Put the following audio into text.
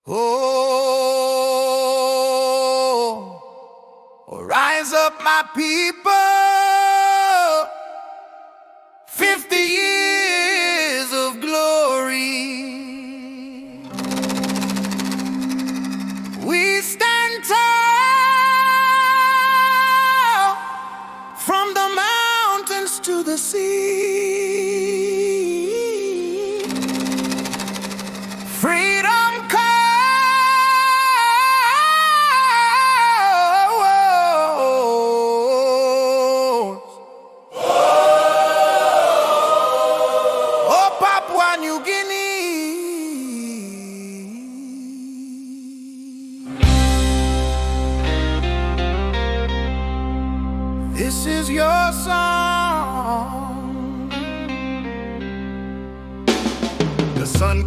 Oh, rise up, my people. 50 years of glory. We stand tall from the mountains to the sea. Freedom calls. Oh, Papua New Guinea. This is your song. The sun